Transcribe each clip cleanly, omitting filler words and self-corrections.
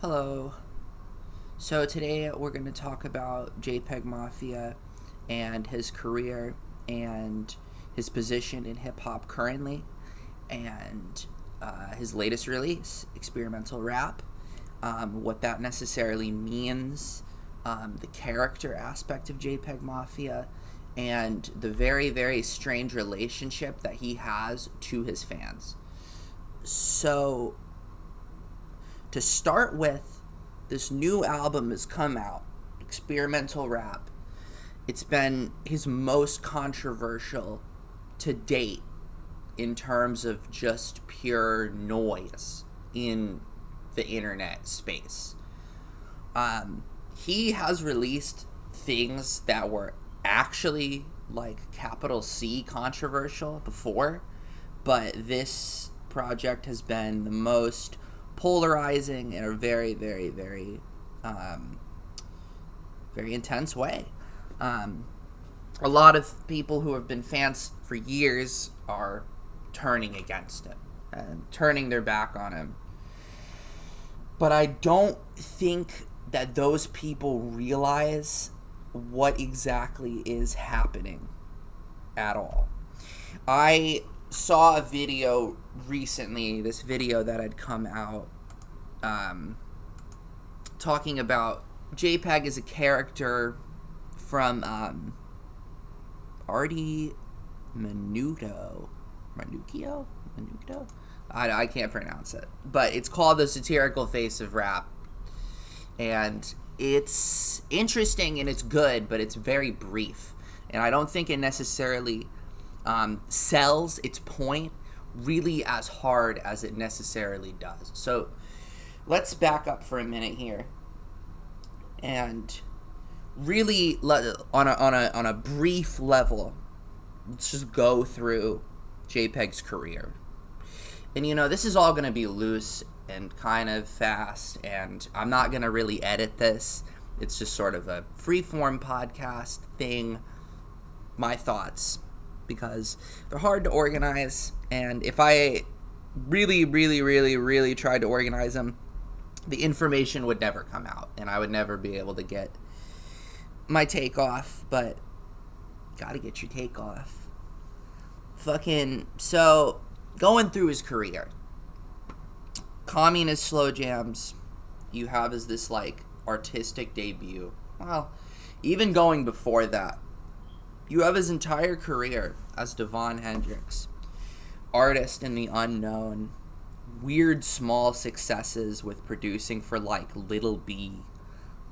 Hello. So today we're going to talk about JPEGMAFIA and his career and his position in hip hop currently, and his latest release, experimental rap, what that necessarily means, the character aspect of JPEGMAFIA, and the very, very strange relationship that he has to his fans. So, to start with, this new album has come out, experimental rap. It's been his most controversial to date in terms of just pure noise in the internet space. He has released things that were actually like capital C controversial before, but this project has been the most polarizing in a very, very, very, very intense way. A lot of people who have been fans for years are turning against him and turning their back on him. But I don't think that those people realize what exactly is happening at all. I saw a video recently, this video that had come out, talking about JPEG as a character from Artie Menudo. Menuccio? Menudo? I can't pronounce it. But it's called The Satirical Face of Rap. And it's interesting and it's good, but it's very brief. And I don't think it necessarily sells its point really as hard as it necessarily does. So let's back up for a minute here and really on a brief level, let's just go through JPEG's career. And this is all going to be loose and kind of fast, and I'm not going to really edit this. It's just sort of a free-form podcast thing, my thoughts, because they're hard to organize, and if I really tried to organize them, the information would never come out, and I would never be able to get my take off, but gotta get your take off. So, going through his career, Communist Slow Jams, you have as this, artistic debut. Well, even going before that, you have his entire career as Devon Hendrix, artist in the unknown, weird small successes with producing for Little B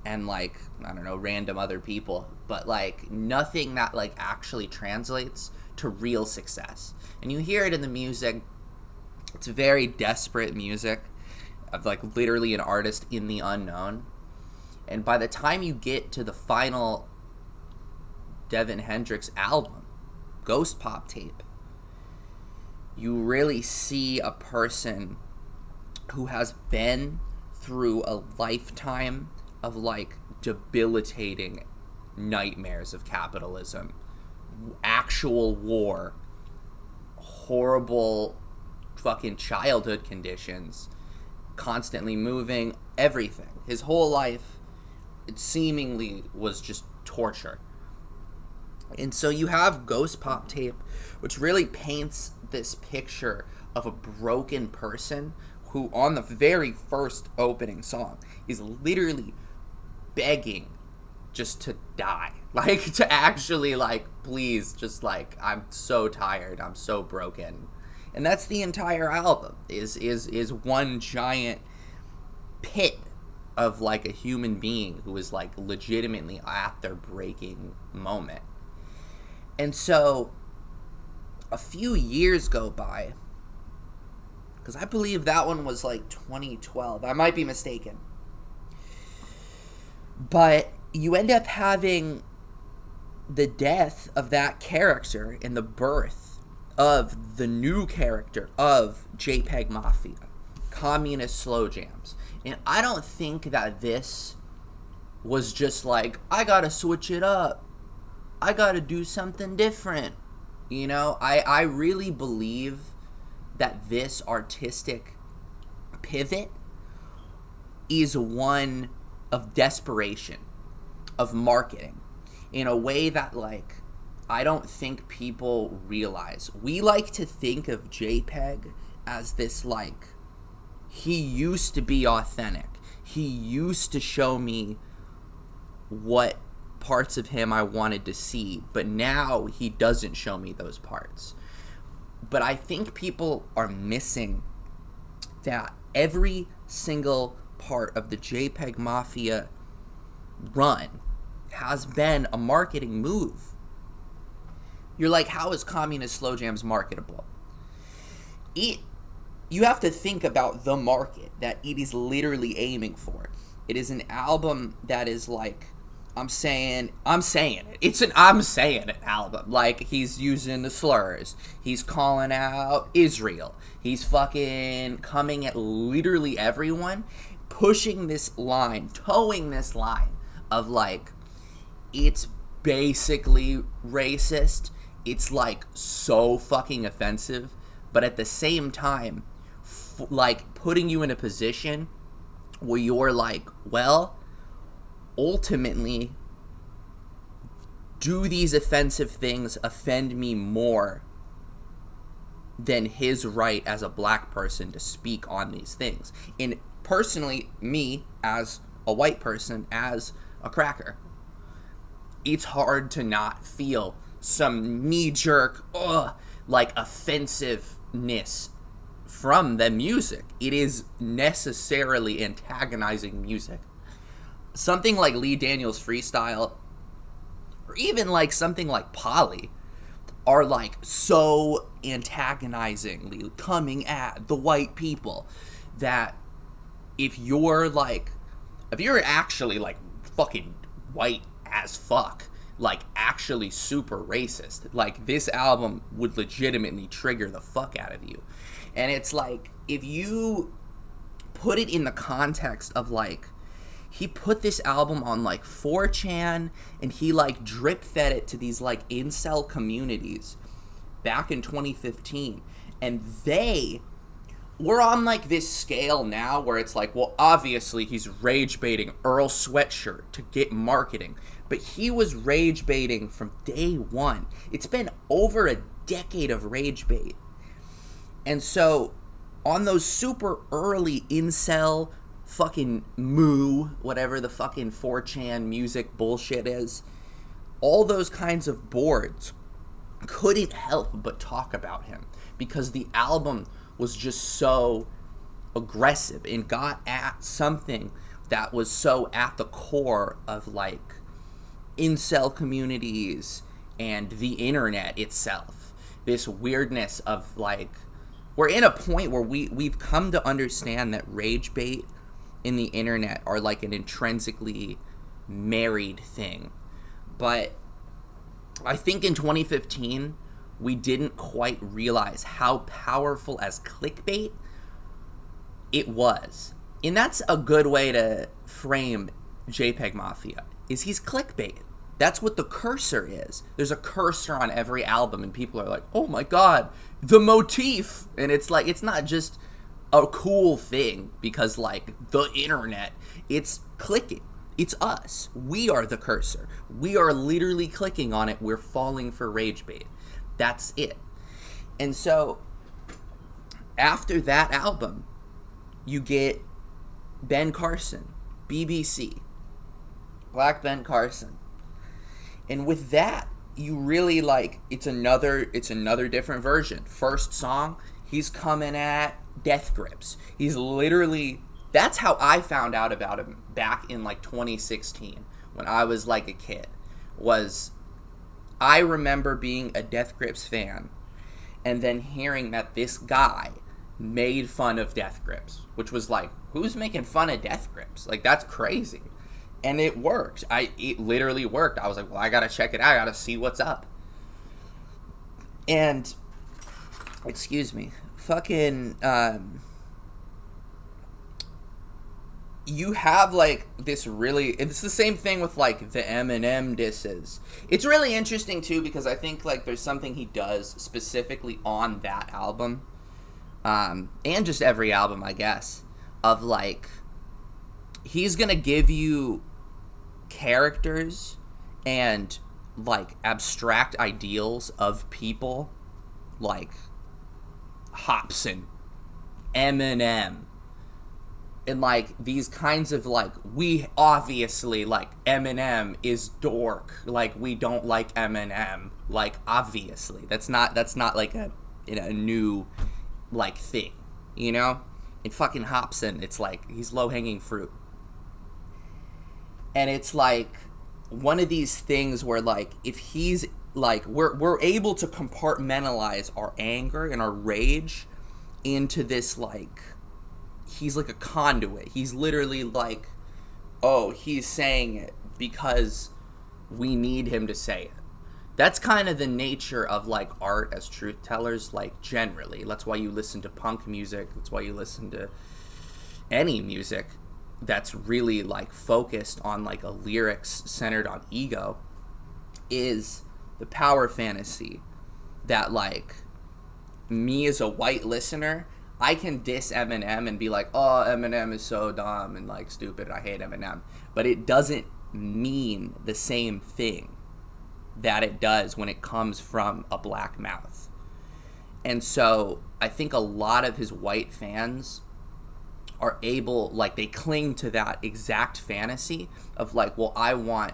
and I don't know, random other people, but nothing that actually translates to real success. And you hear it in the music. It's very desperate music of literally an artist in the unknown. And by the time you get to the final Devon Hendrix album, Ghost Pop Tape, you really see a person who has been through a lifetime of debilitating nightmares of capitalism, actual war, horrible fucking childhood conditions, constantly moving, everything. His whole life, it seemingly was just torture. And so you have Ghost Pop Tape, which really paints this picture of a broken person who, on the very first opening song, is literally begging just to die. To actually, please, just, I'm so tired, I'm so broken. And that's the entire album, is one giant pit of, a human being who is, legitimately at their breaking moment. And so, a few years go by, because I believe that one was, 2012. I might be mistaken. But you end up having the death of that character and the birth of the new character of JPEGMAFIA, Communist Slow Jams. And I don't think that this was just I gotta switch it up. I gotta do something different. I really believe that this artistic pivot is one of desperation, of marketing, in a way that, like, I don't think people realize. We like to think of JPEG as this, like, he used to be authentic. He used to show me what parts of him I wanted to see, but now he doesn't show me those parts. But I think people are missing that every single part of the JPEGMAFIA run has been a marketing move. You're like, how is Communist Slow Jams marketable? You have to think about the market that it is literally aiming for. It is an album that is like, I'm saying it. It's an I'm saying it album. Like, he's using the slurs. He's calling out Israel. He's fucking coming at literally everyone, pushing this line, towing this line of, like, it's basically racist. It's, like, so fucking offensive. But at the same time, like, putting you in a position where you're like, well, ultimately, do these offensive things offend me more than his right as a black person to speak on these things? And personally, me, as a white person, as a cracker, it's hard to not feel some knee-jerk, like, offensiveness from the music. It is necessarily antagonizing music. Something like Lee Daniels' Freestyle, or even like something like Polly, are like so antagonizingly coming at the white people that if you're actually like fucking white as fuck, like actually super racist, like this album would legitimately trigger the fuck out of you. And it's like, if you put it in the context of, like, he put this album on, like, 4chan, and he, like, drip-fed it to these, like, incel communities back in 2015. And they were on, like, this scale now where it's like, well, obviously he's rage-baiting Earl Sweatshirt to get marketing. But he was rage-baiting from day one. It's been over a decade of rage-bait. And so, on those super early incel fucking moo, whatever the fucking 4chan music bullshit is, all those kinds of boards couldn't help but talk about him because the album was just so aggressive and got at something that was so at the core of, like, incel communities and the internet itself. This weirdness of, like, we're in a point where we've come to understand that rage bait in the internet are like an intrinsically married thing. But I think in 2015, we didn't quite realize how powerful as clickbait it was. And that's a good way to frame JPEGMAFIA, is he's clickbait. That's what the cursor is. There's a cursor on every album, and people are like, oh my god, the motif! And it's like, it's not just a cool thing because, like, the internet. It's clicking. It's us. We are the cursor. We are literally clicking on it. We're falling for rage bait. That's it. And so, after that album, you get Ben Carson, BBC, Black Ben Carson. And with that, you really, like, it's another different version. First song, he's coming at Death Grips. He's literally, that's how I found out about him back in, like, 2016 when I was, like, a kid. I remember being a Death Grips fan and then hearing that this guy made fun of Death Grips, which was like, who's making fun of Death Grips? Like, that's crazy. And it worked. It literally worked. I was like, well, I gotta check it out. I gotta see what's up. And, excuse me, fucking, you have, like, this really, it's the same thing with, like, the Eminem disses. It's really interesting, too, because I think, like, there's something he does specifically on that album, and just every album, I guess, of, like, he's gonna give you characters and like abstract ideals of people like Hobson, Eminem, and like these kinds of like, we obviously like Eminem is dork, like we don't like Eminem, like obviously that's not like a new like thing, you know. In fucking Hobson, it's like he's low-hanging fruit, and it's like one of these things where like if he's like we're able to compartmentalize our anger and our rage into this like, he's like a conduit. He's literally like, oh, he's saying it because we need him to say it. That's kind of the nature of like art as truth tellers, like generally. That's why you listen to punk music. That's why you listen to any music that's really like focused on like a lyrics centered on ego, is the power fantasy that like me as a white listener, I can diss Eminem and be like, oh, Eminem is so dumb and like stupid, I hate Eminem, but it doesn't mean the same thing that it does when it comes from a black mouth. And so I think a lot of his white fans are able, like, they cling to that exact fantasy of like, well, I want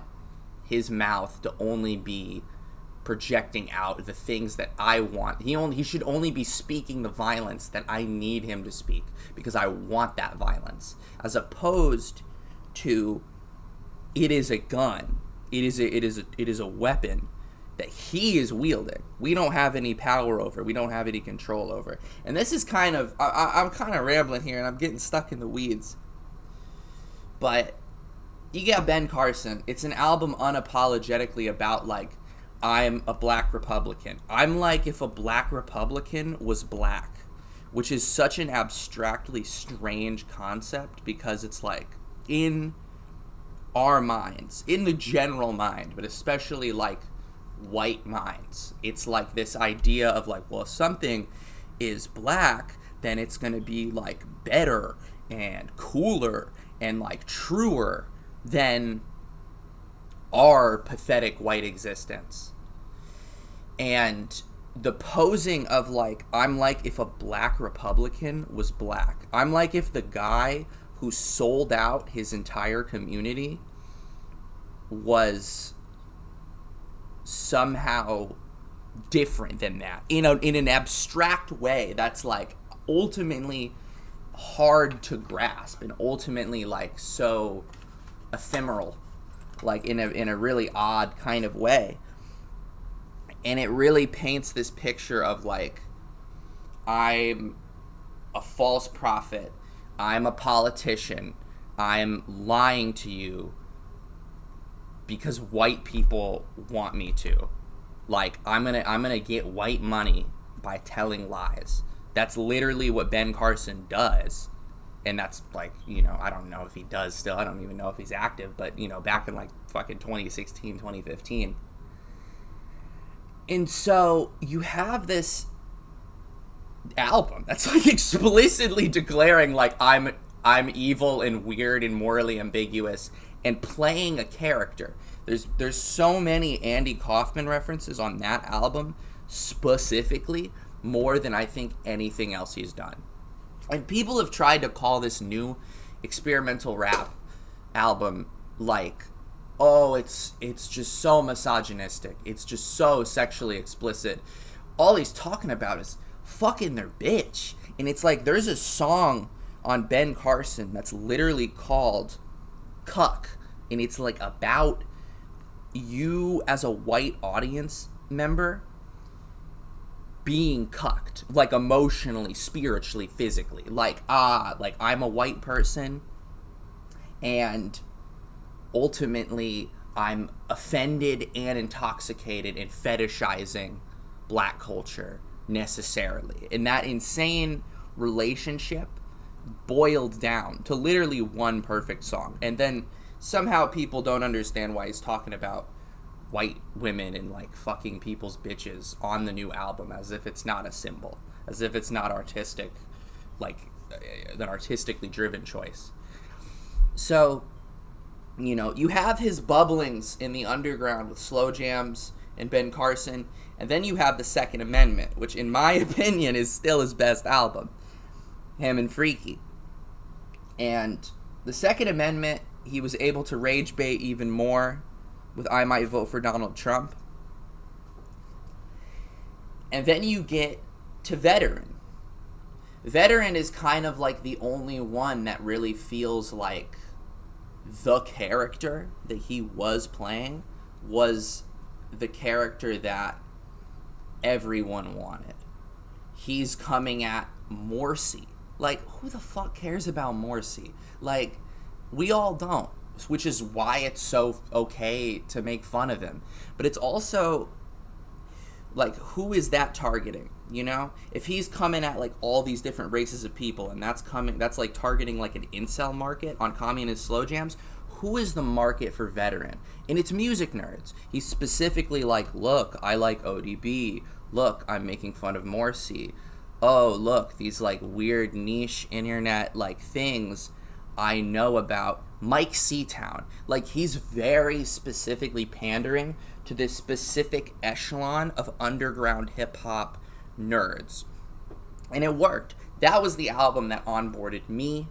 his mouth to only be projecting out the things that I want. He should only be speaking the violence that I need him to speak because I want that violence, as opposed to it is a gun. It is a weapon that he is wielding. We don't have any power over. We don't have any control over. And this is kind of, I'm kind of rambling here and I'm getting stuck in the weeds. But you get Ben Carson. It's an album unapologetically about like, I'm a black Republican. I'm like if a black Republican was black, which is such an abstractly strange concept because it's like in our minds, in the general mind, but especially like white minds, it's like this idea of like, well, if something is black, then it's going to be like better and cooler and like truer than our pathetic white existence. And the posing of like, I'm like if a black Republican was black. I'm like if the guy who sold out his entire community was somehow different than that in an abstract way that's like ultimately hard to grasp and ultimately like so ephemeral, like in a really odd kind of way. And it really paints this picture of like, I'm a false prophet, I'm a politician, I'm lying to you because white people want me to. Like, I'm gonna get white money by telling lies. That's literally what Ben Carson does. And that's like, you know, I don't know if he does still. I don't even know if he's active. But, you know, back in like fucking 2016, 2015. And so you have this album that's like explicitly declaring like, I'm evil and weird and morally ambiguous and playing a character. There's so many Andy Kaufman references on that album specifically, more than I think anything else he's done. And people have tried to call this new experimental rap album like, oh, it's just so misogynistic. It's just so sexually explicit. All he's talking about is fucking their bitch. And it's like, there's a song on Ben Carson that's literally called Cuck. And it's like about you as a white audience member being cucked, like emotionally, spiritually, physically. Like I'm a white person and ultimately I'm offended and intoxicated and fetishizing black culture necessarily. And that insane relationship boiled down to literally one perfect song. And then somehow people don't understand why he's talking about white women and like fucking people's bitches on the new album, as if it's not a symbol, as if it's not artistic, like an artistically driven choice. So, you have his bubblings in the underground with Slow Jams and Ben Carson, and then you have the Second Amendment, which in my opinion is still his best album, him and Freaky. And the Second Amendment, he was able to Ragebait even more with I Might Vote for Donald Trump. And then you get to Veteran. Veteran is kind of like the only one that really feels like the character that he was playing was the character that everyone wanted. He's coming at Morrissey. Like, who the fuck cares about Morrissey? Like, we all don't, which is why it's so okay to make fun of him. But it's also, like, who is that targeting? If he's coming at like all these different races of people, and that's like targeting like an incel market on communist slow jams, who is the market for Veteran? And it's music nerds. He's specifically like, look, I like ODB. Look, I'm making fun of Morrissey. Oh, look, these like weird niche internet like things I know about. Mike Seatown. Like, he's very specifically pandering to this specific echelon of underground hip-hop nerds. And it worked. That was the album that onboarded me.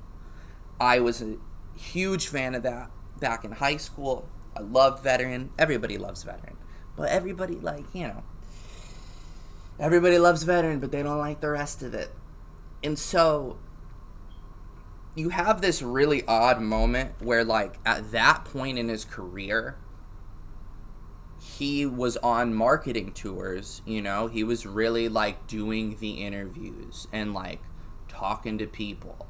I was a huge fan of that back in high school. I loved Veteran. Everybody loves Veteran. But everybody, everybody loves Veteran, but they don't like the rest of it. And so you have this really odd moment where, like, at that point in his career, he was on marketing tours, he was really like doing the interviews and like talking to people.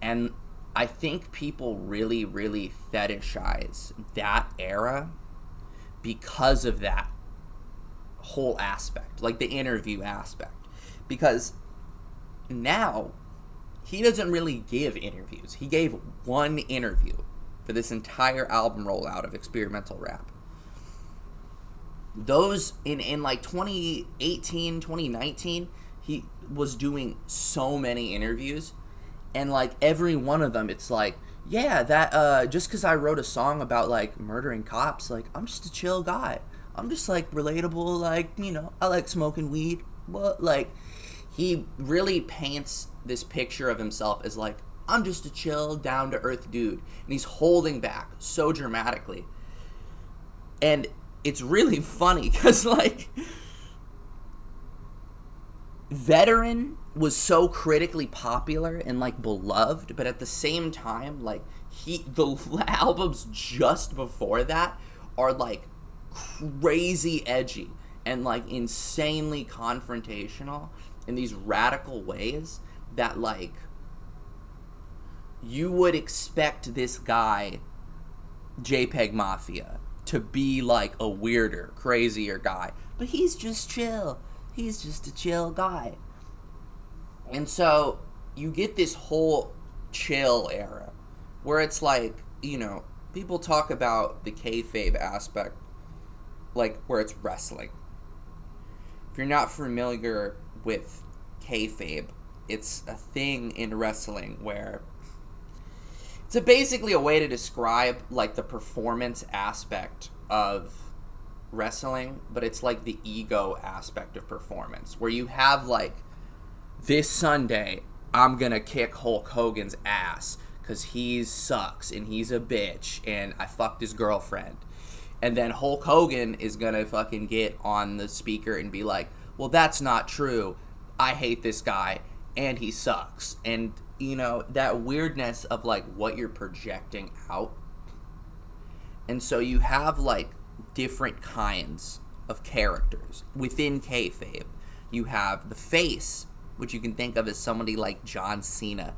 And I think people really, really fetishize that era because of that whole aspect, like the interview aspect. Because now he doesn't really give interviews. He gave one interview for this entire album rollout of experimental rap. Those in like 2018, 2019, he was doing so many interviews, and like every one of them, it's like, yeah, that just because I wrote a song about like murdering cops, like I'm just a chill guy. I'm just like relatable, like, I like smoking weed. But like, he really paints this picture of himself as like, I'm just a chill, down to earth dude, and he's holding back so dramatically. And it's really funny because, like, Veteran was so critically popular and, like, beloved, but at the same time, like, the albums just before that are, like, crazy edgy and, like, insanely confrontational in these radical ways that, like, you would expect this guy, JPEGMAFIA, to be like a weirder, crazier guy. But he's just chill. He's just a chill guy. And so you get this whole chill era where it's like, people talk about the kayfabe aspect, like where it's wrestling. If you're not familiar with kayfabe, it's a thing in wrestling where it's basically a way to describe, like, the performance aspect of wrestling, but it's, like, the ego aspect of performance, where you have, like, this Sunday, I'm gonna kick Hulk Hogan's ass, because he sucks, and he's a bitch, and I fucked his girlfriend. And then Hulk Hogan is gonna fucking get on the speaker and be like, well, that's not true. I hate this guy, and he sucks. And that weirdness of like what you're projecting out. And so you have like different kinds of characters within kayfabe. You have the face, which you can think of as somebody like John Cena.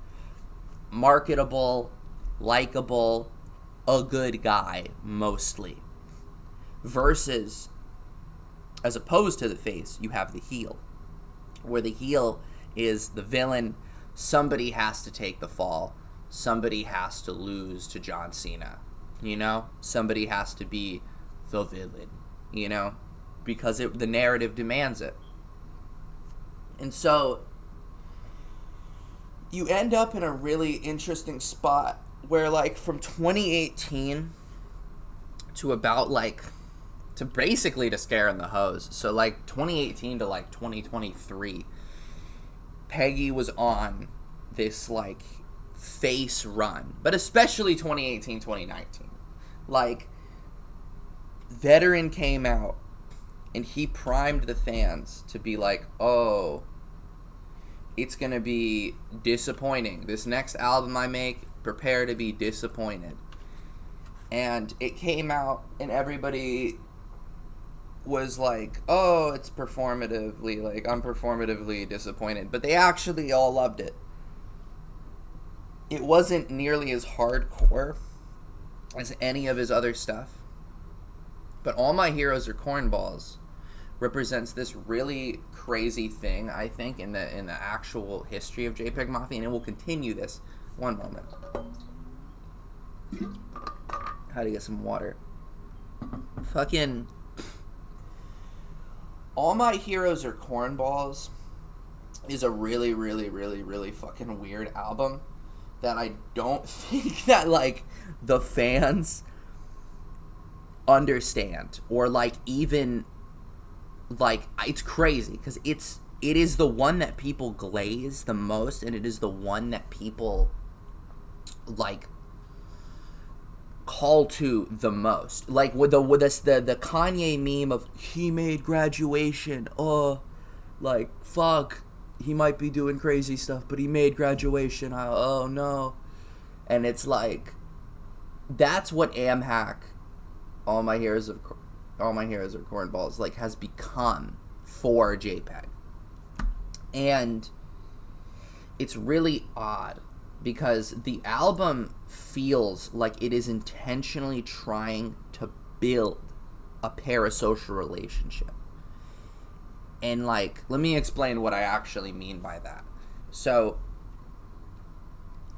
Marketable, likable, a good guy, mostly. Versus, as opposed to the face, you have the heel. Where the heel is the villain. Somebody has to take the fall. Somebody has to lose to John Cena. Somebody has to be the villain. Because the narrative demands it. And so you end up in a really interesting spot where like from 2018 to about like to basically to Scare in the Hose. So like 2018 to like 2023, Peggy was on this like face run, but especially 2018, 2019. Like, Veteran came out and he primed the fans to be like, oh, it's gonna be disappointing. This next album I make, prepare to be disappointed. And it came out and everybody was like, oh, it's performatively, like, I'm performatively disappointed. But they actually all loved it. It wasn't nearly as hardcore as any of his other stuff. But All My Heroes Are Cornballs represents this really crazy thing, I think, in the actual history of JPEGMAFIA, and it will continue this. One moment. How to get some water. Fucking All My Heroes Are Cornballs is a really, really, really, really fucking weird album that I don't think that, like, the fans understand, or like even like, it's crazy because it is the one that people glaze the most, and it is the one that people like call to the most. Like with the Kanye meme of he made Graduation, like fuck, he might be doing crazy stuff, but he made Graduation, oh no. And it's like, that's what AmHack All My Heroes Are Cornballs like has become for JPEG. And it's really odd because the album feels like it is intentionally trying to build a parasocial relationship. And like, let me explain what I actually mean by that. So,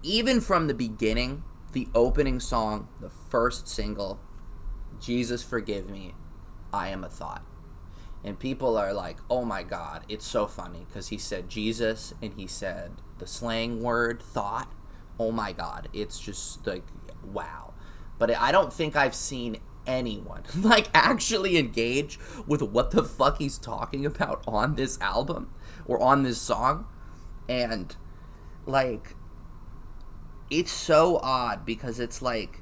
even from the beginning, the opening song, the first single, Jesus Forgive Me, I Am a Thought. And people are like, oh my god, it's so funny because he said Jesus and he said the slang word thought. Oh my god, it's just like, wow. But I don't think I've seen anyone like actually engage with what the fuck he's talking about on this album or on this song. And like, it's so odd because it's like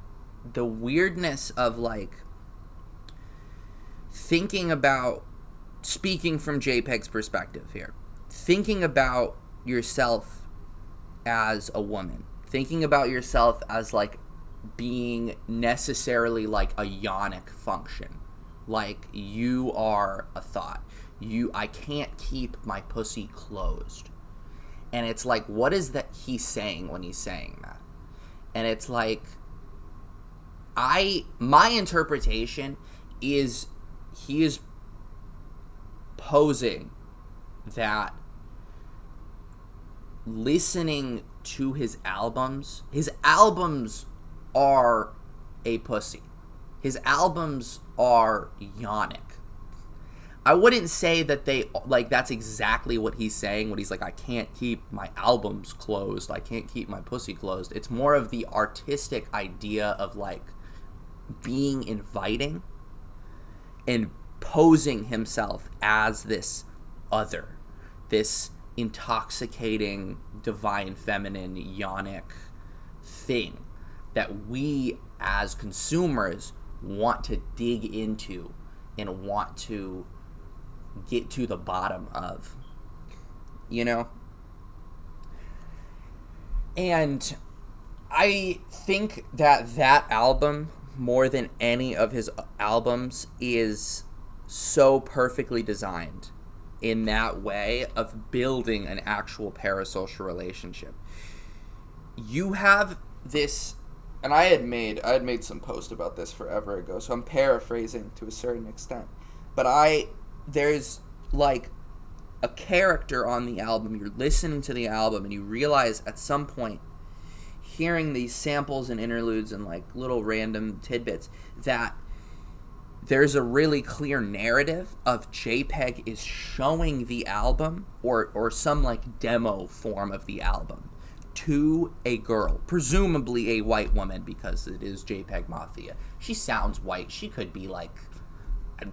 the weirdness of like thinking about, speaking from JPEG's perspective here, thinking about yourself as a woman, thinking about yourself as like being necessarily like a yonic function, like you are a thought, I can't keep my pussy closed. And it's like, what is that he's saying when he's saying that? And it's like, my interpretation is he is posing that listening to his albums are a pussy. His albums are yonic. I wouldn't say that they, like, that's exactly what he's saying when he's like, I can't keep my albums closed, I can't keep my pussy closed. It's more of the artistic idea of, like, being inviting and posing himself as this other, this intoxicating, divine, feminine, yonic thing that we as consumers want to dig into and want to get to the bottom of, you know? And I think that album, more than any of his albums, is so perfectly designed in that way of building an actual parasocial relationship. You have this, and I had made some post about this forever ago, so I'm paraphrasing to a certain extent, but there's like a character on the album. You're listening to the album and you realize at some point, hearing these samples and interludes and like little random tidbits, that there's a really clear narrative of JPEG is showing the album or some like demo form of the album to a girl, presumably a white woman, because it is JPEGMAFIA. She sounds white. She could be like,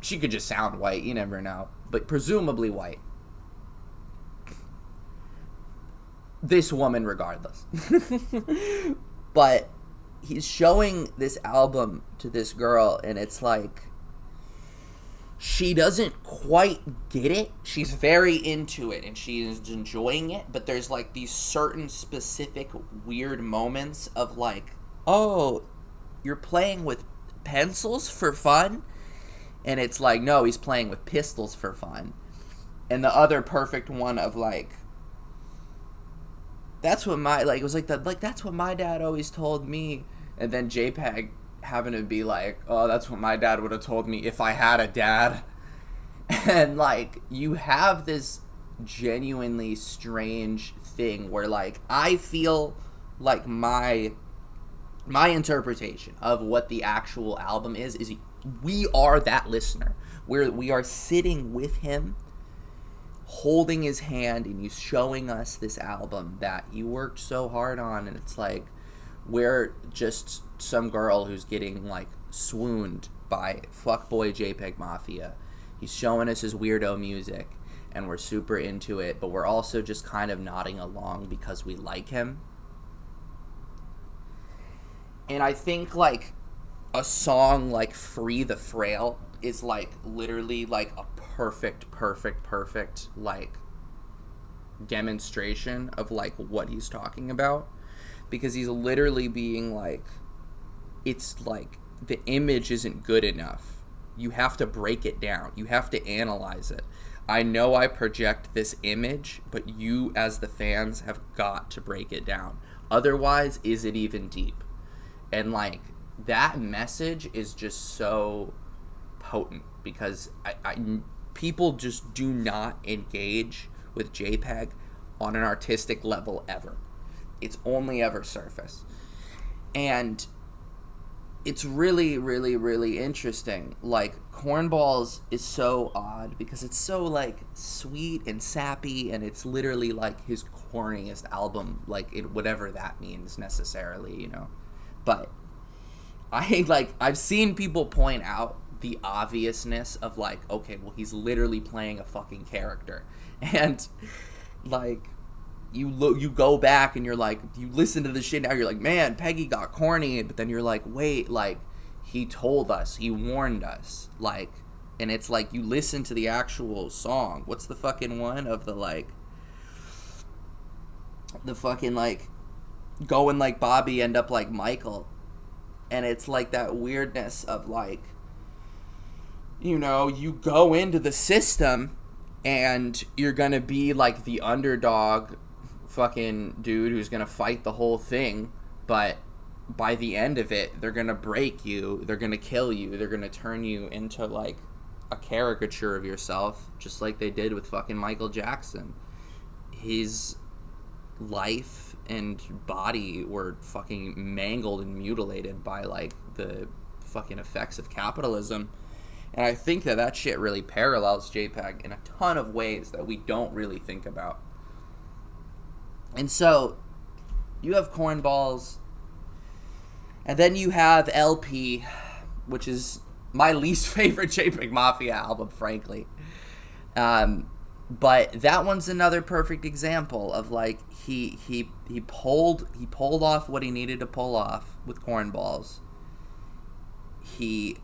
she could just sound white. You never know. But presumably white. This woman, regardless. But he's showing this album to this girl, and it's like, she doesn't quite get it. She's very into it, and she's enjoying it, but there's like these certain specific weird moments of like, oh, you're playing with pencils for fun? And it's like, no, he's playing with pistols for fun. And the other perfect one of like, that's what my, like, it was like, that's what my dad always told me. And then JPEG having to be like, oh, that's what my dad would have told me if I had a dad. And like, you have this genuinely strange thing where like, I feel like my interpretation of what the actual album is we are that listener, where we are sitting with him, holding his hand, and he's showing us this album that he worked so hard on, and it's like, we're just some girl who's getting like swooned by fuckboy JPEGMAFIA. He's showing us his weirdo music, and we're super into it, but we're also just kind of nodding along because we like him. And I think like a song like Free the Frail is like literally like a perfect like demonstration of like what he's talking about, because he's literally being like, it's like the image isn't good enough. You have to break it down. You have to analyze it. I know I project this image, but you as the fans have got to break it down. Otherwise, is it even deep? And like, that message is just so potent, because people just do not engage with JPEG on an artistic level ever. It's only ever surface. And it's really, really, really interesting. Like, Cornballs is so odd because it's so, like, sweet and sappy, and it's literally, like, his corniest album, like, whatever that means necessarily, you know. But I've seen people point out the obviousness of, like, okay, well, he's literally playing a fucking character. And, like, you go back and you're like, you listen to the shit now, you're like, man, Peggy got corny, but then you're like, wait, like, he told us, he warned us, like, and it's like, you listen to the actual song. What's the fucking one of the, like, the fucking, like, going like Bobby, end up like Michael, and it's like that weirdness of, like, you know, you go into the system and you're gonna be like the underdog fucking dude who's gonna fight the whole thing, but by the end of it, they're gonna break you, they're gonna kill you, they're gonna turn you into like a caricature of yourself, just like they did with fucking Michael Jackson. His life and body were fucking mangled and mutilated by like the fucking effects of capitalism. And I think that shit really parallels JPEG in a ton of ways that we don't really think about. And so, you have Cornballs, and then you have LP, which is my least favorite JPEGMAFIA album, frankly. But that one's another perfect example of, like, he pulled off what he needed to pull off with Cornballs. He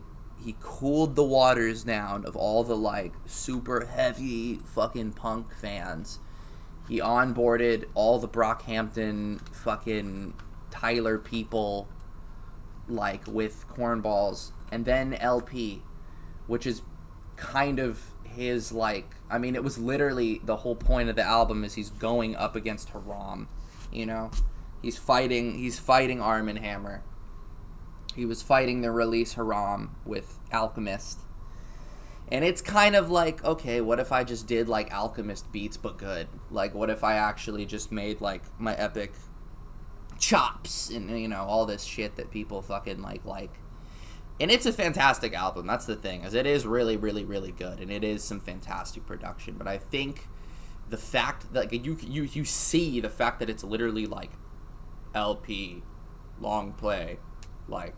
cooled the waters down of all the, like, super heavy fucking punk fans. He onboarded all the Brockhampton fucking Tyler people, like, with Cornballs. And then LP, which is kind of his, like, I mean, it was literally the whole point of the album is he's going up against Haram, you know? He's fighting Arm & Hammer. He was fighting the release Haram with Alchemist. And it's kind of like, okay, what if I just did, like, Alchemist beats but good? Like, what if I actually just made, like, my epic chops and, you know, all this shit that people fucking like. And it's a fantastic album, that's the thing, is it is really, really, really good, and it is some fantastic production. But I think the fact that, like, you see the fact that it's literally, like, LP, long play, like,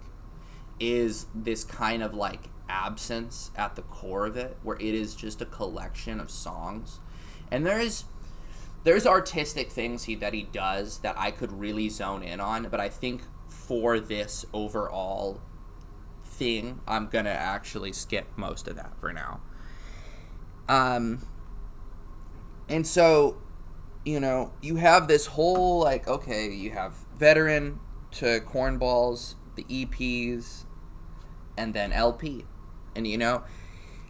is this kind of like absence at the core of it, where it is just a collection of songs. And there's artistic things that he does that I could really zone in on, but I think for this overall thing, I'm gonna actually skip most of that for now. And so, you know, you have this whole, like, okay, you have Veteran to Cornballs, the EPs, and then LP. And, you know,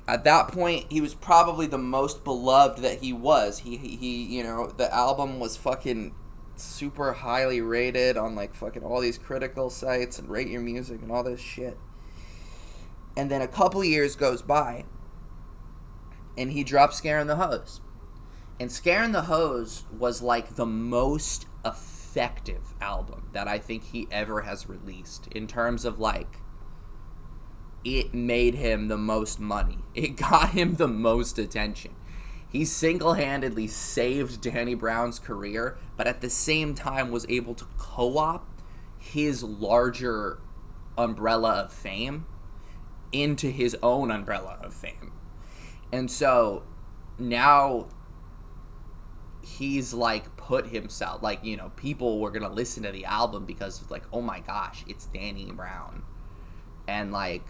at that point, he was probably the most beloved that he was. He you know, the album was fucking super highly rated on, like, fucking all these critical sites and Rate Your Music and all this shit. And then a couple years goes by, and he drops Scarin' the Hose. And Scarin' the Hose was, like, the most effective album that I think he ever has released, in terms of, like, it made him the most money. It got him the most attention. He single-handedly saved Danny Brown's career, but at the same time was able to co-opt his larger umbrella of fame into his own umbrella of fame. And so now he's, like, put himself, like, you know, people were gonna listen to the album because it's like, oh my gosh, it's Danny Brown. And, like,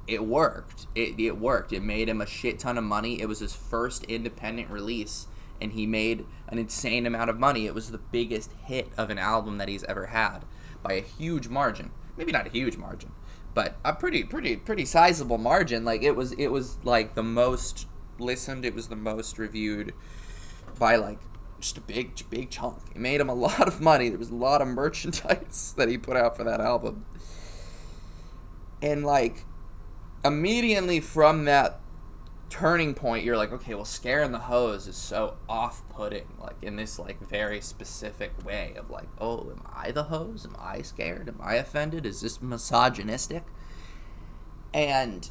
it worked. It worked. It made him a shit ton of money. It was his first independent release, and he made an insane amount of money. It was the biggest hit of an album that he's ever had by a huge margin. Maybe not a huge margin, but a pretty sizable margin. Like, it was like the most listened, it was the most reviewed by, like, just a big chunk. It made him a lot of money. There was a lot of merchandise that he put out for that album. And, like, immediately from that turning point, you're like, okay, well, Scarin' the Hose is so off-putting, like, in this, like, very specific way of, like, oh, am I the hose? Am I scared? Am I offended? Is this misogynistic? And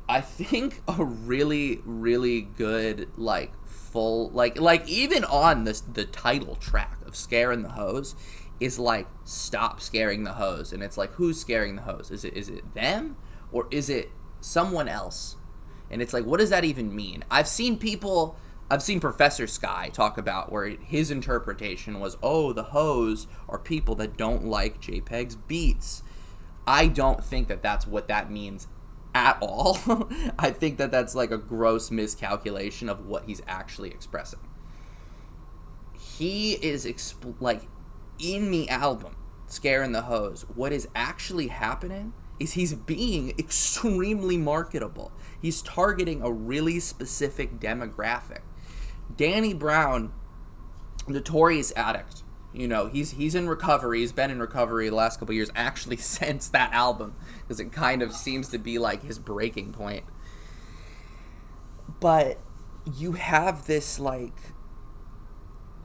I think a really, really good, like, full, like even on the title track of Scarin' the Hose is, like, stop scaring the hose. And it's like, who's scaring the hose? Is it them? Or is it someone else? And it's like, what does that even mean? I've seen Professor Sky talk about where his interpretation was, oh, the hoes are people that don't like JPEG's beats. I don't think that that's what that means at all. I think that that's, like, a gross miscalculation of what he's actually expressing. He is, like, in the album, Scarin' the Hose, what is actually happening is he's being extremely marketable. He's targeting a really specific demographic. Danny Brown, notorious addict, you know, he's in recovery. He's been in recovery the last couple of years, actually, since that album, because it kind of seems to be, like, his breaking point. But you have this, like,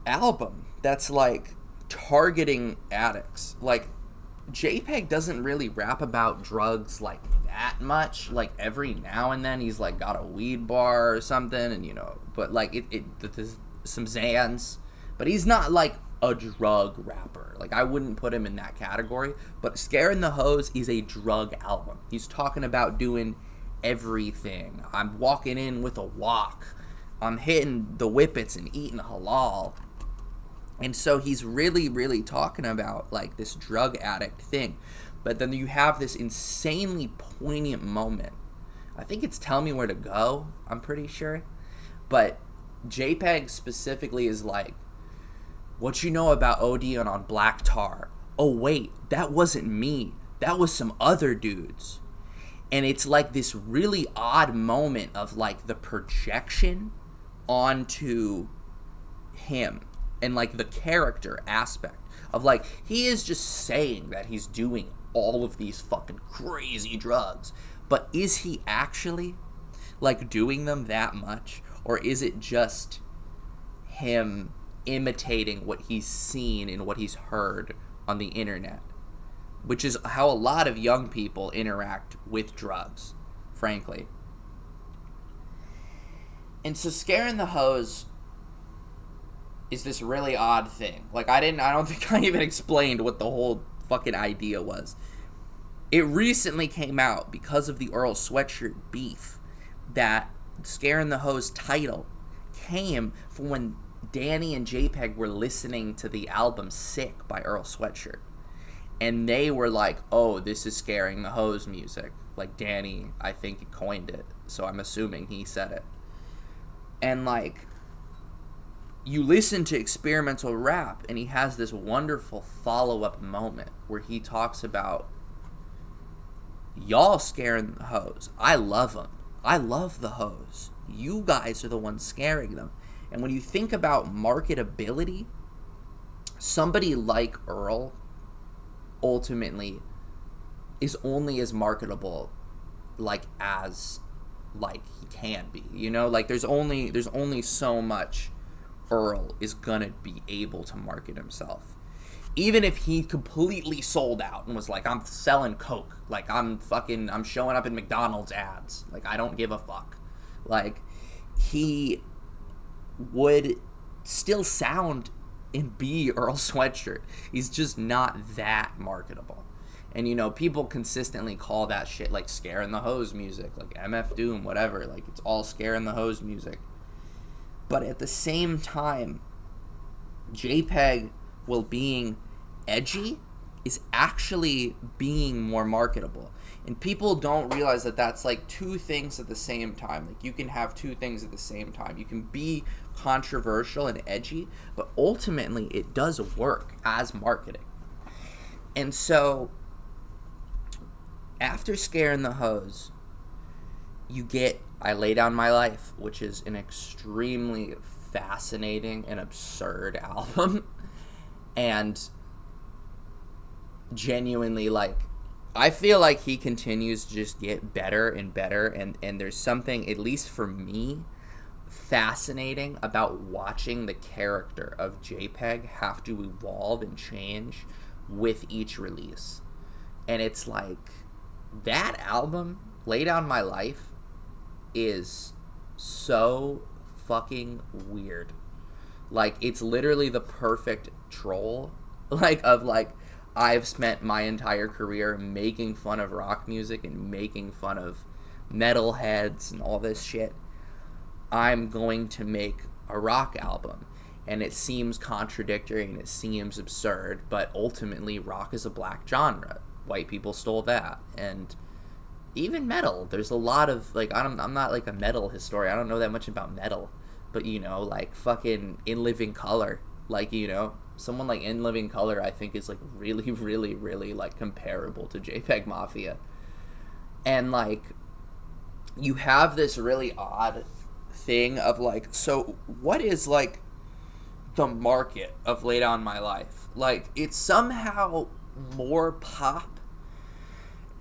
album that's, like, targeting addicts. Like, JPEG doesn't really rap about drugs like that much. Like, every now and then he's, like, got a weed bar or something, and, you know, but, like, there's some Xans, but he's not, like, a drug rapper. Like, I wouldn't put him in that category. But Scarin' the Hose is a drug album. He's talking about doing everything. I'm walking in with a wok. I'm hitting the whippets and eating halal. And so he's really, really talking about, like, this drug addict thing. But then you have this insanely poignant moment. I think it's Tell Me Where to Go, I'm pretty sure. But JPEG specifically is like, what you know about ODing on black tar? Oh, wait, that wasn't me. That was some other dudes. And it's like this really odd moment of, like, the projection onto him. And, like, the character aspect of, like, he is just saying that he's doing all of these fucking crazy drugs. But is he actually, like, doing them that much? Or is it just him imitating what he's seen and what he's heard on the internet? Which is how a lot of young people interact with drugs, frankly. And so Scarin' the Hose is this really odd thing. Like, I don't think I even explained what the whole fucking idea was. It recently came out because of the Earl Sweatshirt beef that Scaring the Hose title came from when Danny and JPEG were listening to the album Sick by Earl Sweatshirt. And they were like, oh, this is Scaring the Hose music. Like, Danny, I think, coined it. So I'm assuming he said it. And, like, you listen to experimental rap, and he has this wonderful follow-up moment where he talks about, y'all scaring the hoes. I love them. I love the hoes. You guys are the ones scaring them. And when you think about marketability, somebody like Earl ultimately is only as marketable as he can be. You know, like there's only so much Earl is gonna be able to market himself. Even if he completely sold out and was like, I'm selling Coke, like I'm showing up in McDonald's ads, like I don't give a fuck, like he would still sound and be Earl Sweatshirt. He's just not that marketable. And, you know, people consistently call that shit, like, Scaring the Hose music, like MF Doom, whatever. Like, it's all Scaring the Hose music. But at the same time, JPEG, while being edgy, is actually being more marketable. And people don't realize that that's, like, two things at the same time. Like, you can have two things at the same time. You can be controversial and edgy, but ultimately it does work as marketing. And so after Scaring the Hose, you get I Lay Down My Life, which is an extremely fascinating and absurd album. And genuinely, like, I feel like he continues to just get better and better. And there's something, at least for me, fascinating about watching the character of JPEG have to evolve and change with each release. And it's like, that album, Lay Down My Life, is so fucking weird. Like, it's literally the perfect troll, I've spent my entire career making fun of rock music and making fun of metalheads and all this shit. I'm going to make a rock album. And it seems contradictory and it seems absurd, but ultimately rock is a black genre. White people stole that. And even metal, there's a lot of, like, I'm not like a metal historian. I don't know that much about metal. But, you know, like fucking In Living Color, like, you know, someone like In Living Color I think is like really, really, really like comparable to JPEGMAFIA. And like, you have this really odd thing of like, so what is like the market of Lay Down My Life? Like, it's somehow more pop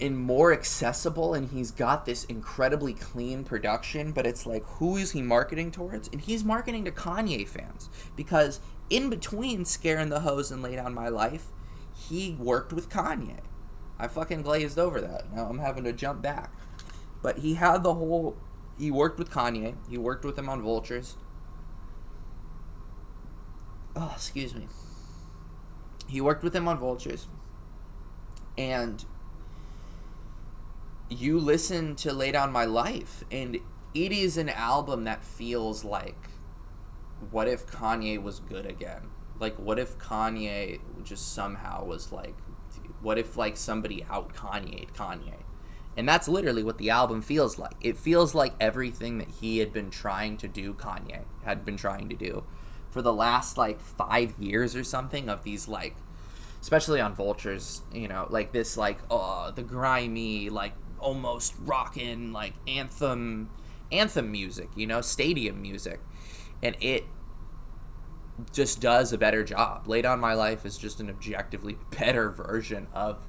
and more accessible, and he's got this incredibly clean production, but it's like, who is he marketing towards? And he's marketing to Kanye fans, because in between Scaring the Hose and Lay Down My Life, he worked with Kanye. I fucking glazed over that. Now I'm having to jump back. But he worked with Kanye. He worked with him on Vultures. Oh, excuse me. He worked with him on Vultures. And you listen to Lay Down My Life, and it is an album that feels like, what if Kanye was good again? Like, what if Kanye just somehow was like, what if like somebody out Kanye'd Kanye? And that's literally what the album feels like. It feels like everything that he had been trying to do, Kanye had been trying to do for the last like 5 years or something, of these like, especially on Vultures, you know, like this like, the grimy, like almost rockin' like anthem music, you know, stadium music. And it just does a better job. Lay Down My Life is just an objectively better version of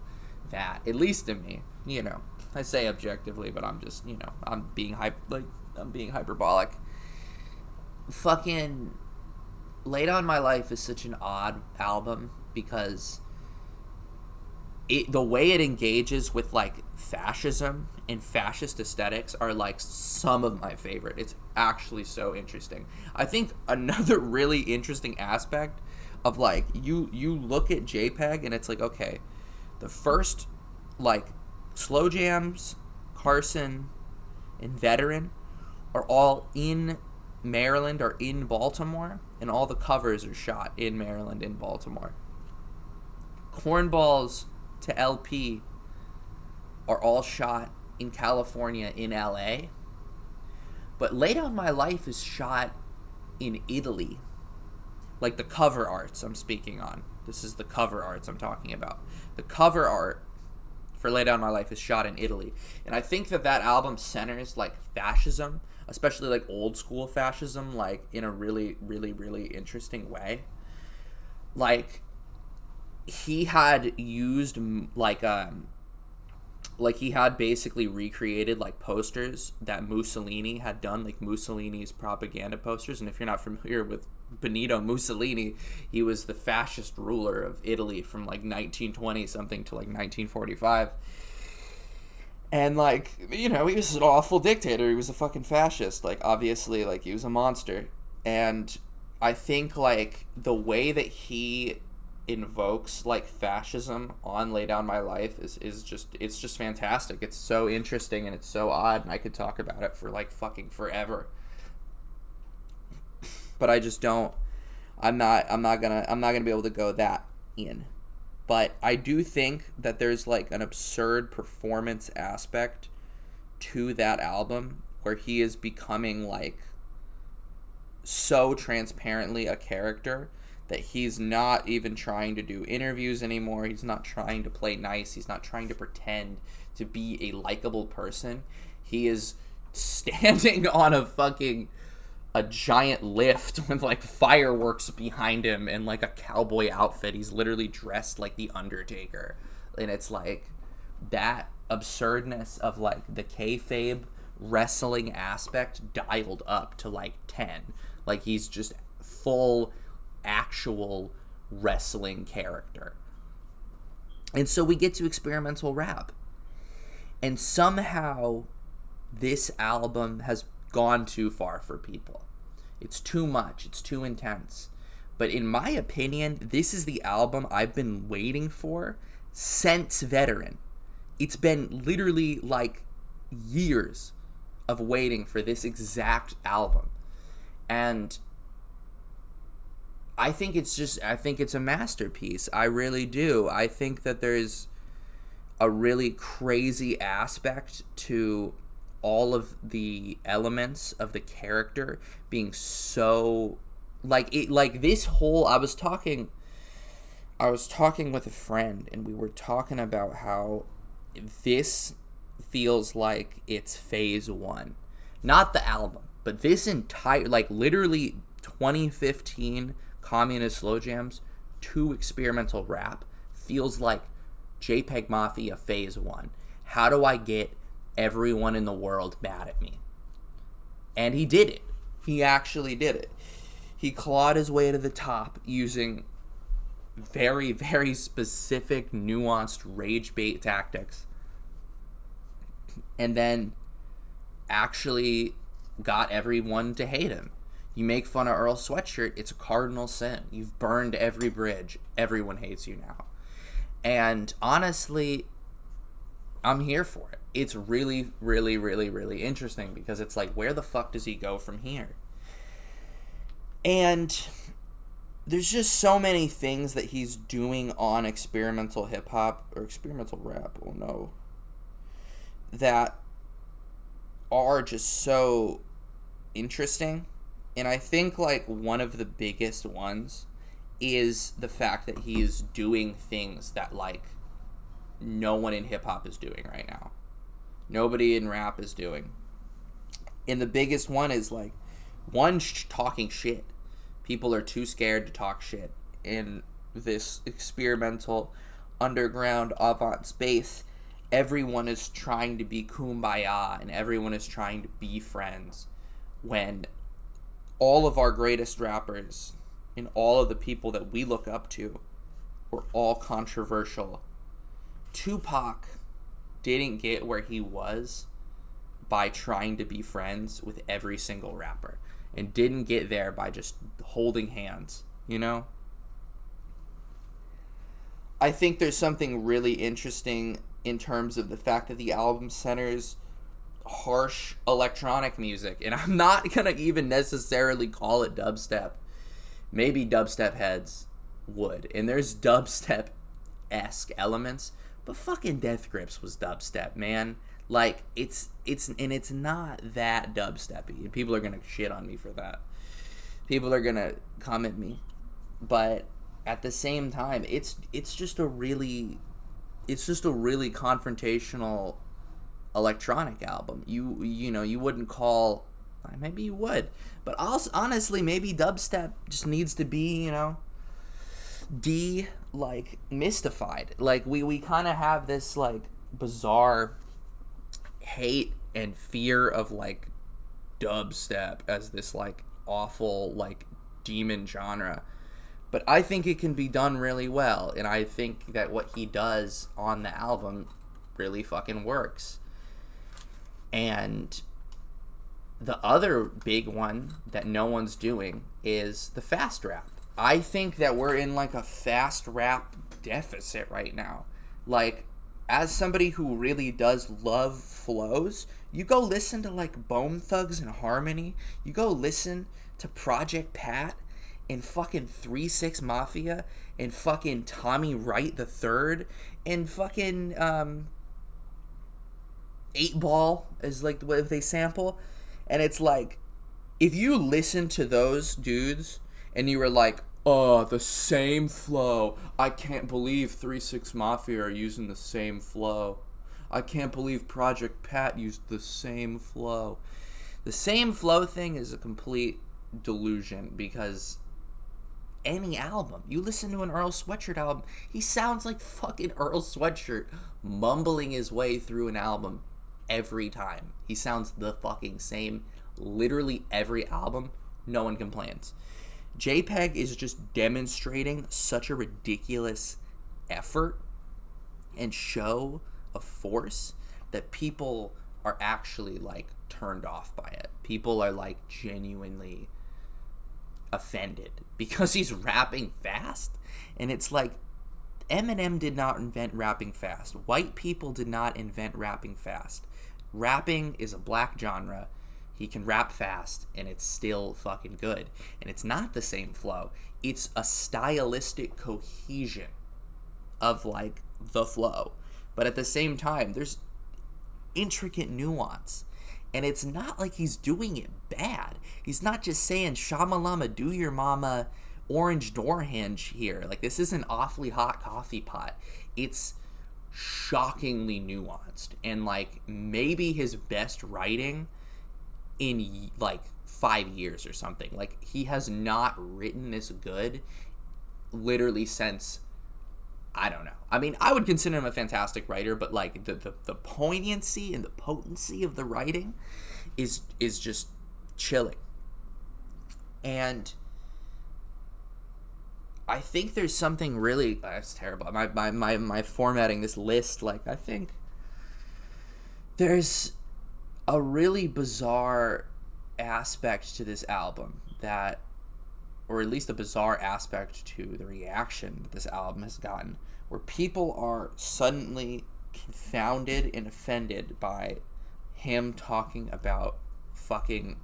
that, at least to me. You know, I say objectively, but I'm just, you know, I'm being hyperbolic. Fucking Lay Down My Life is such an odd album, because the way it engages with like fascism and fascist aesthetics are like some of my favorite. It's actually so interesting. I think another really interesting aspect of like you look at JPEG and it's like, okay, the first like Slow Jams, Carson, and Veteran are all in Maryland or in Baltimore, and all the covers are shot in Maryland and Baltimore. Cornballs to LP are all shot in California, in LA. But Lay Down My Life is shot in Italy. Like the cover arts I'm speaking on. This is the cover arts I'm talking about. The cover art for Lay Down My Life is shot in Italy. And I think that album centers like fascism, especially like old school fascism, like in a really, really, really interesting way. Like he had used like he had basically recreated like posters that Mussolini had done, like Mussolini's propaganda posters. And if you're not familiar with Benito Mussolini, he was the fascist ruler of Italy from like 1920 something to like 1945. And like, you know, he was an awful dictator. He was a fucking fascist. Like, obviously, like, he was a monster. And I think like the way that he invokes like fascism on Lay Down My Life is just fantastic. It's so interesting and it's so odd, and I could talk about it for like fucking forever. But I just don't. I'm not gonna be able to go that in. But I do think that there's like an absurd performance aspect to that album where he is becoming like so transparently a character that he's not even trying to do interviews anymore. He's not trying to play nice. He's not trying to pretend to be a likable person. He is standing on a giant lift with like fireworks behind him and like a cowboy outfit. He's literally dressed like the Undertaker. And it's like that absurdness of like the kayfabe wrestling aspect dialed up to like 10. Like he's just full actual wrestling character. And so we get to experimental rap. And somehow this album has gone too far for people. It's too much. It's too intense. But in my opinion, this is the album I've been waiting for since Veteran. It's been literally like years of waiting for this exact album. And I think it's a masterpiece. I really do. I think that there's a really crazy aspect to all of the elements of the character being so like this whole I was talking with a friend, and we were talking about how this feels like it's phase 1. Not the album, but this entire like literally 2015 Communist Slow Jams to experimental rap feels like JPEGMAFIA phase 1. How do I get everyone in the world mad at me? And he did it. He actually did it. He clawed his way to the top using very, very specific, nuanced rage bait tactics. And then actually got everyone to hate him. You make fun of Earl Sweatshirt, it's a cardinal sin. You've burned every bridge. Everyone hates you now. And honestly, I'm here for it. It's really, really, really, really interesting because it's like, where the fuck does he go from here? And there's just so many things that he's doing on experimental hip-hop, or experimental rap, oh no, that are just so interesting. And I think like one of the biggest ones is the fact that he is doing things that like no one in hip-hop is doing right now. Nobody in rap is doing. And the biggest one is like, one, talking shit. People are too scared to talk shit in this experimental underground avant space. Everyone is trying to be kumbaya and everyone is trying to be friends, when all of our greatest rappers and all of the people that we look up to were all controversial Tupac didn't get where he was by trying to be friends with every single rapper, and didn't get there by just holding hands, you know? I think there's something really interesting in terms of the fact that the album centers harsh electronic music, and I'm not gonna even necessarily call it dubstep. Maybe dubstep heads would, and there's dubstep-esque elements, but fucking Death Grips was dubstep, man. Like, it's not that dubsteppy, and people are gonna shit on me for that. People are gonna come at me, but at the same time, it's just a really confrontational electronic album. You know, you wouldn't call, maybe you would, but also, honestly, maybe dubstep just needs to be, you know, mystified. Like, we kind of have this, like, bizarre hate and fear of, like, dubstep as this, like, awful, like, demon genre. But I think it can be done really well, and I think that what he does on the album really fucking works. And the other big one that no one's doing is the fast rap. I think that we're in, like, a fast rap deficit right now. Like, as somebody who really does love flows, you go listen to, like, Bone Thugs and Harmony, you go listen to Project Pat, and fucking 3-6 Mafia, and fucking Tommy Wright the Third, and fucking 8 Ball is, like, what they sample. And it's like, if you listen to those dudes and you were like, oh, the same flow, I can't believe 3-6 Mafia are using the same flow, I can't believe Project Pat used the same flow. The same flow thing is a complete delusion, because any album, you listen to an Earl Sweatshirt album, he sounds like fucking Earl Sweatshirt mumbling his way through an album every time. He sounds the fucking same literally every album. No one complains. JPEG is just demonstrating such a ridiculous effort and show of force that people are actually, like, turned off by it. People are, like, genuinely offended because he's rapping fast. And it's like, Eminem did not invent rapping fast. White people did not invent rapping fast. Rapping is a black genre. He can rap fast, and it's still fucking good. And it's not the same flow. It's a stylistic cohesion of, like, the flow. But at the same time, there's intricate nuance. And it's not like he's doing it bad. He's not just saying, shamalama, do your mama, orange door hinge here. Like, this isn't Awfully Hot Coffee Pot. It's shockingly nuanced. And, like, maybe his best writing in, like, 5 years or something. Like, he has not written this good literally since, I don't know. I mean, I would consider him a fantastic writer, but, like, the poignancy and the potency of the writing is just chilling. And I think there's something really, that's terrible. My formatting this list, like, I think there's a really bizarre aspect to this album that, or at least a bizarre aspect to the reaction that this album has gotten, where people are suddenly confounded and offended by him talking about fucking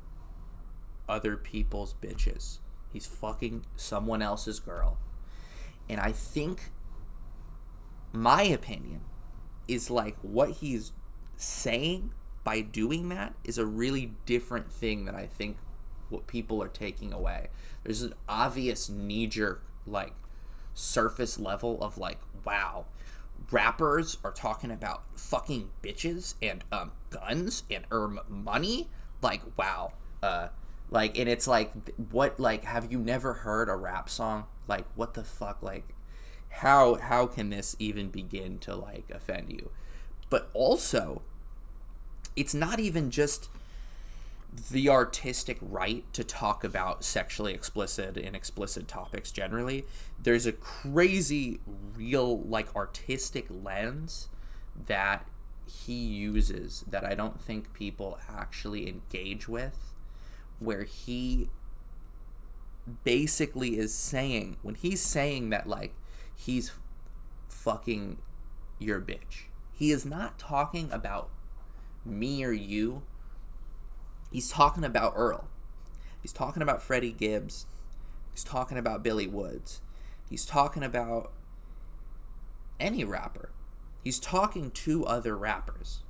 other people's bitches. He's fucking someone else's girl. And I think, my opinion, is, like, what he's saying by doing that is a really different thing than I think what people are taking away. There's an obvious knee-jerk, like, surface level of, like, wow, rappers are talking about fucking bitches and guns and money, like, wow. Like, and it's like, what, like, have you never heard a rap song? Like, what the fuck? Like, how can this even begin to, like, offend you? But also, it's not even just the artistic right to talk about sexually explicit and explicit topics generally. There's a crazy, real, like, artistic lens that he uses that I don't think people actually engage with, where he basically is saying, when he's saying that, like, he's fucking your bitch, he is not talking about me or you. He's talking about Earl. He's talking about Freddie Gibbs. He's talking about Billy Woods. He's talking about any rapper. He's talking to other rappers.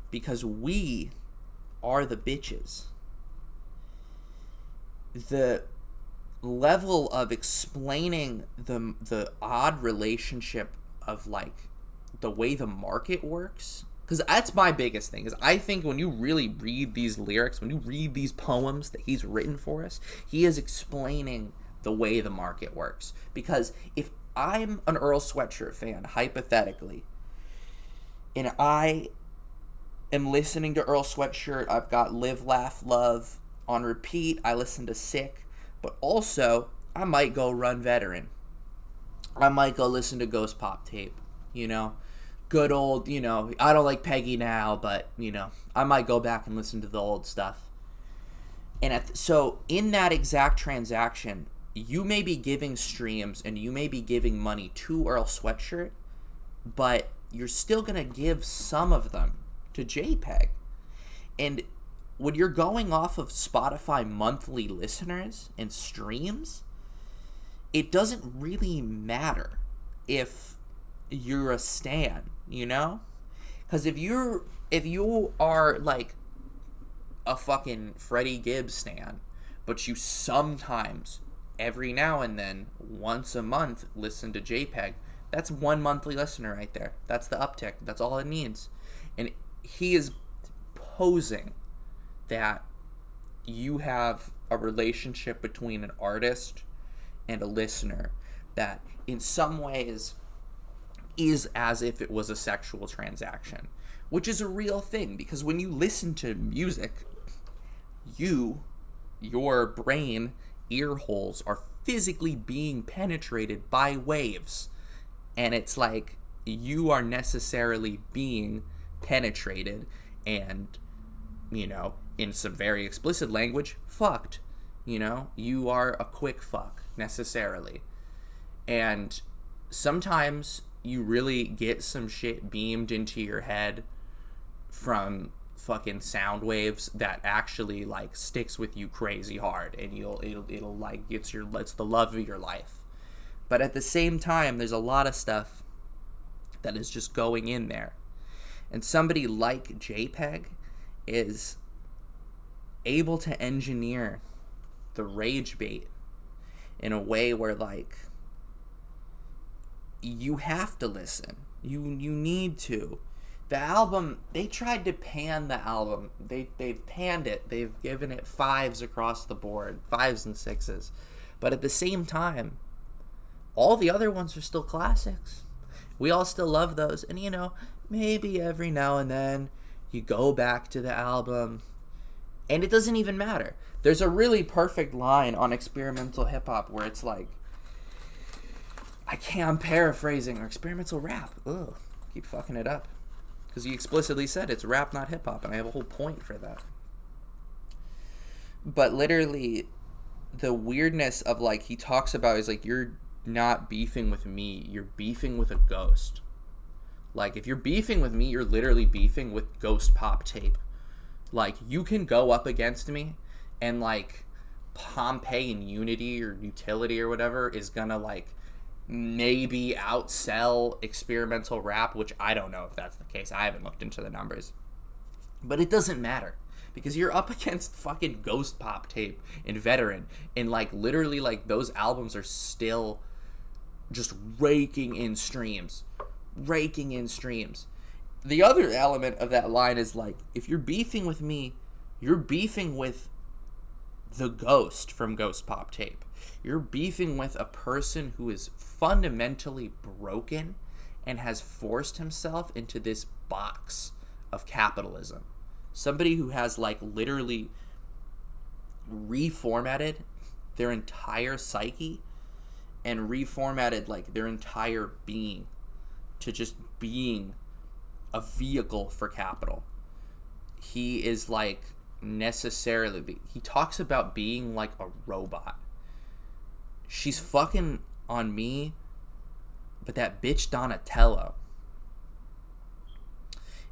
Because we are the bitches. The level of explaining the odd relationship of, like, the way the market works, because that's my biggest thing, is I think when you really read these lyrics, when you read these poems that he's written for us, he is explaining the way the market works. Because if I'm an Earl Sweatshirt fan, hypothetically, and I am listening to Earl Sweatshirt, I've got Live, Laugh, Love on repeat, I listen to Sick, but also I might go run Veteran. I might go listen to Ghost Pop Tape, you know? Good old, you know, I don't like Peggy now, but, you know, I might go back and listen to the old stuff. And so in that exact transaction, you may be giving streams and you may be giving money to Earl Sweatshirt, but you're still going to give some of them to JPEG. And when you're going off of Spotify monthly listeners and streams, it doesn't really matter if you're a stan, you know? Because if you are like a fucking Freddie Gibbs stan, but you sometimes, every now and then, once a month, listen to JPEG, that's one monthly listener right there. That's the uptick. That's all it needs. And he is posing that you have a relationship between an artist and a listener that in some ways is as if it was a sexual transaction, which is a real thing, because when you listen to music, your brain ear holes are physically being penetrated by waves, and it's like you are necessarily being penetrated and, you know, in some very explicit language, fucked. You know, you are a quick fuck necessarily. And sometimes you really get some shit beamed into your head from fucking sound waves that actually, like, sticks with you crazy hard, and it'll like, it's the love of your life. But at the same time, there's a lot of stuff that is just going in there, and somebody like JPEG is able to engineer the Ragebait in a way where, like, you have to listen. You need to. The album, they tried to pan the album. They've panned it. They've given it 5s across the board, 5s and 6s. But at the same time, all the other ones are still classics. We all still love those. And, you know, maybe every now and then you go back to the album, and it doesn't even matter. There's a really perfect line on experimental hip-hop where it's like, I'm paraphrasing, or experimental rap. Ugh, keep fucking it up. Because he explicitly said it's rap, not hip-hop, and I have a whole point for that. But literally, the weirdness of, like, he talks about is, like, you're not beefing with me, you're beefing with a ghost. Like, if you're beefing with me, you're literally beefing with Ghost Pop Tape. Like, you can go up against me, and, like, Pompeii and Unity or Utility or whatever is gonna, like, maybe outsell experimental rap, which I don't know if that's the case. I haven't looked into the numbers. But it doesn't matter, because you're up against fucking Ghost Pop Tape and Veteran, and, like, literally, like, those albums are still just raking in streams. The other element of that line is, like, if you're beefing with me, you're beefing with the ghost from Ghost Pop Tape. You're beefing with a person who is fundamentally broken and has forced himself into this box of capitalism. Somebody who has, like, literally reformatted their entire psyche and reformatted like their entire being to just being a vehicle for capital. He is like necessarily, he talks about being like a robot. She's fucking on me, but that bitch Donatello.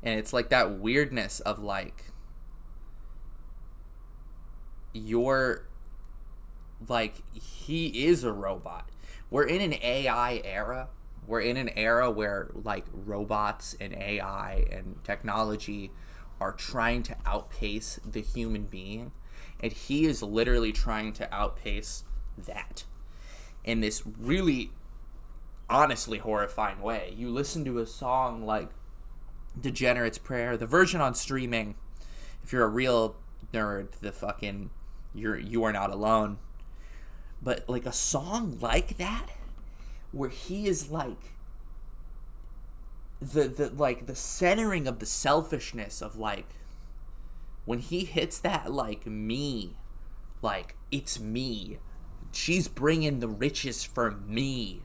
And it's like that weirdness of like, you're like, he is a robot. We're in an AI era. We're in an era where like robots and AI and technology are trying to outpace the human being. And he is literally trying to outpace that in this really honestly horrifying way. You listen to a song like Degenerate's Prayer, the version on streaming, if you're a real nerd, the fucking you are not alone. But like a song like that, where he is like the like the centering of the selfishness of like, when he hits that like me, like it's me, she's bringing the riches for me,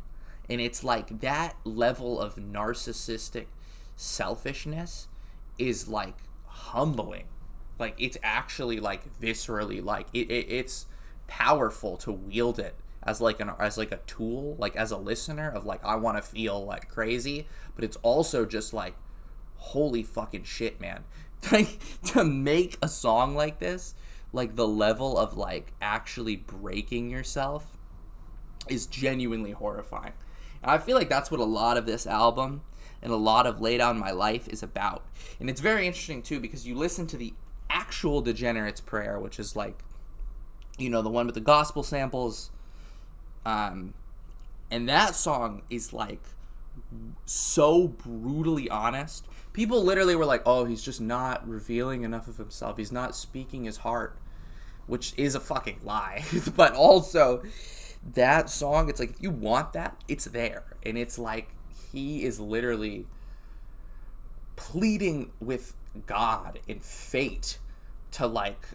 and it's like that level of narcissistic selfishness is like humbling. Like it's actually like viscerally like it's powerful to wield it as like a tool, like as a listener of like, I want to feel like crazy, but it's also just like, holy fucking shit, man. Like to make a song like this, like the level of like actually breaking yourself is genuinely horrifying. And I feel like that's what a lot of this album and a lot of Lay Down My Life is about. And it's very interesting too, because you listen to the actual Degenerate's Prayer, which is like, you know, the one with the gospel samples, and that song is like so brutally honest. People literally were like, oh, he's just not revealing enough of himself, he's not speaking his heart, which is a fucking lie. But also that song, it's like, if you want that, it's there. And it's like he is literally pleading with God and fate to like,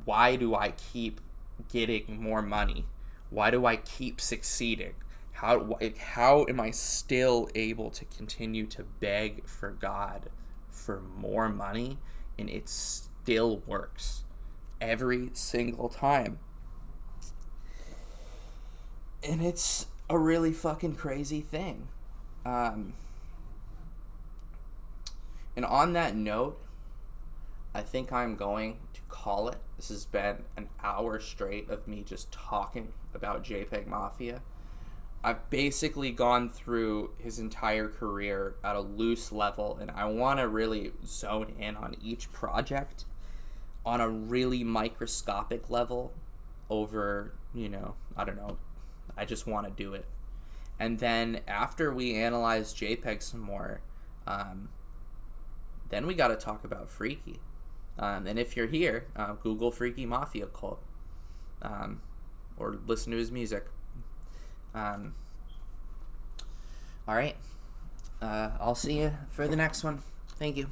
why do I keep getting more money? Why do I keep succeeding? How am I still able to continue to beg for God for more money, and it still works every single time? And it's a really fucking crazy thing. And on that note, I think I'm going to call it. This has been an hour straight of me just talking about JPEGMAFIA. I've basically gone through his entire career at a loose level, and I want to really zone in on each project on a really microscopic level over, you know, I don't know. I just want to do it. And then after we analyze JPEG some more, then we got to talk about Freaky. And if you're here, Google Freaky Mafia Cult, or listen to his music. All right. I'll see you for the next one. Thank you.